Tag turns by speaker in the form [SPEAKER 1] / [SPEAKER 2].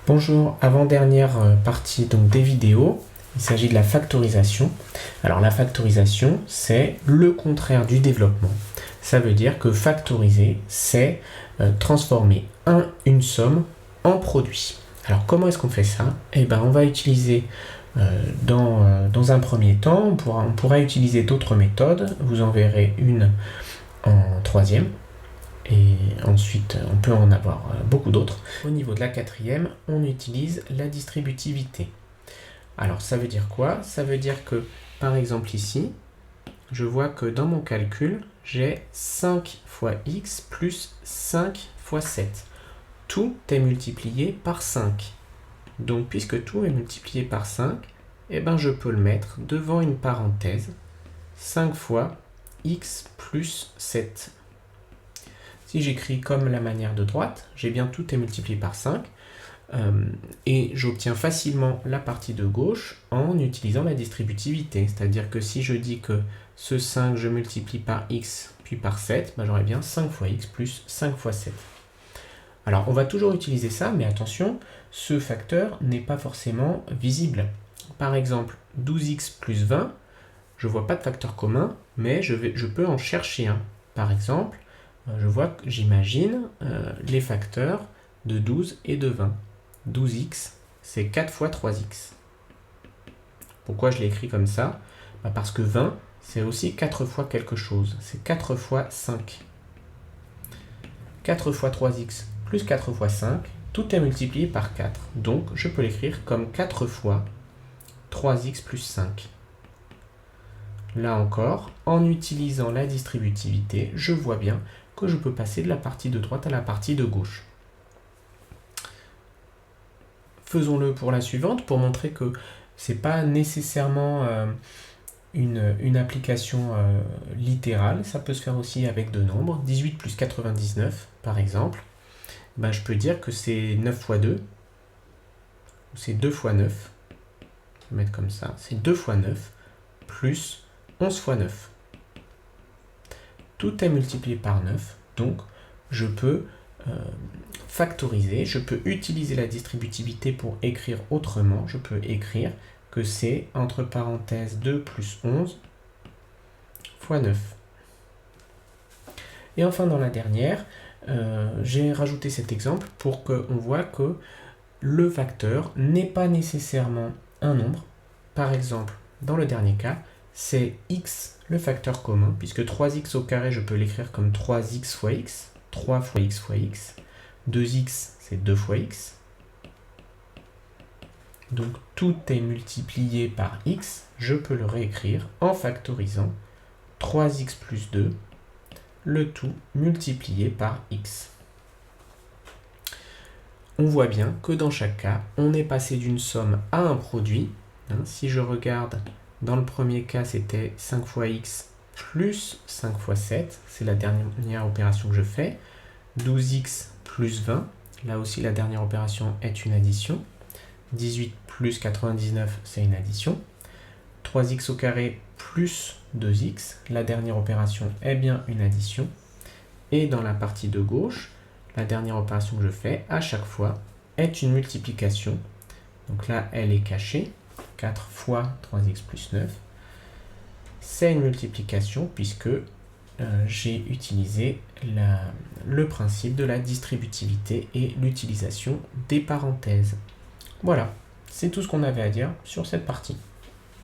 [SPEAKER 1] Bonjour, avant-dernière partie donc des vidéos, il s'agit de la factorisation. Alors la factorisation, c'est le contraire du développement. Ça veut dire que factoriser, c'est transformer une somme en produit. Alors comment est-ce qu'on fait ça? Eh bien on va utiliser dans un premier temps, on pourra utiliser d'autres méthodes. Vous en verrez une en troisième. Et ensuite, on peut en avoir beaucoup d'autres. Au niveau de la quatrième, on utilise la distributivité. Alors, ça veut dire quoi? Ça veut dire que, par exemple ici, je vois que dans mon calcul, j'ai 5 fois x plus 5 fois 7. Tout est multiplié par 5. Donc, puisque tout est multiplié par 5, eh ben, je peux le mettre devant une parenthèse. 5 fois x plus 7. Si j'écris comme la manière de droite, j'ai bien tout est multiplié par 5 et j'obtiens facilement la partie de gauche en utilisant la distributivité. C'est-à-dire que si je dis que ce 5, je multiplie par x puis par 7, ben j'aurai bien 5 fois x plus 5 fois 7. Alors on va toujours utiliser ça, mais attention, ce facteur n'est pas forcément visible. Par exemple, 12x plus 20, je ne vois pas de facteur commun, mais je peux en chercher un. Par exemple, j'imagine les facteurs de 12 et de 20. 12x, c'est 4 fois 3x. Pourquoi je l'écris comme ça? Parce que 20, c'est aussi 4 fois quelque chose. C'est 4 fois 5. 4 fois 3x plus 4 fois 5, tout est multiplié par 4. Donc, je peux l'écrire comme 4 fois 3x plus 5. Là encore, en utilisant la distributivité, je vois bien que je peux passer de la partie de droite à la partie de gauche. Faisons-le pour la suivante pour montrer que ce n'est pas nécessairement une application littérale. Ça peut se faire aussi avec de nombres. 18 plus 99, par exemple. Ben, je peux dire que c'est 9 fois 2. C'est 2 fois 9. Je vais mettre comme ça. C'est 2 fois 9 plus 11 fois 9. Tout est multiplié par 9, donc je peux factoriser, je peux utiliser la distributivité pour écrire autrement. Je peux écrire que c'est entre parenthèses 2 plus 11 fois 9. Et enfin dans la dernière, j'ai rajouté cet exemple pour qu'on voit que le facteur n'est pas nécessairement un nombre. Par exemple, dans le dernier cas, c'est x le facteur commun, puisque 3x au carré, je peux l'écrire comme 3x fois x, 3 fois x fois x, 2x, c'est 2 fois x. Donc tout est multiplié par x, je peux le réécrire en factorisant 3x plus 2, le tout multiplié par x. On voit bien que dans chaque cas, on est passé d'une somme à un produit. Si je regarde, dans le premier cas, c'était 5 fois x plus 5 fois 7. C'est la dernière opération que je fais. 12x plus 20. Là aussi, la dernière opération est une addition. 18 plus 99, c'est une addition. 3x au carré plus 2x. La dernière opération est bien une addition. Et dans la partie de gauche, la dernière opération que je fais, à chaque fois, est une multiplication. Donc là, elle est cachée. 4 fois 3x plus 9. C'est une multiplication puisque j'ai utilisé le principe de la distributivité et l'utilisation des parenthèses. Voilà, c'est tout ce qu'on avait à dire sur cette partie.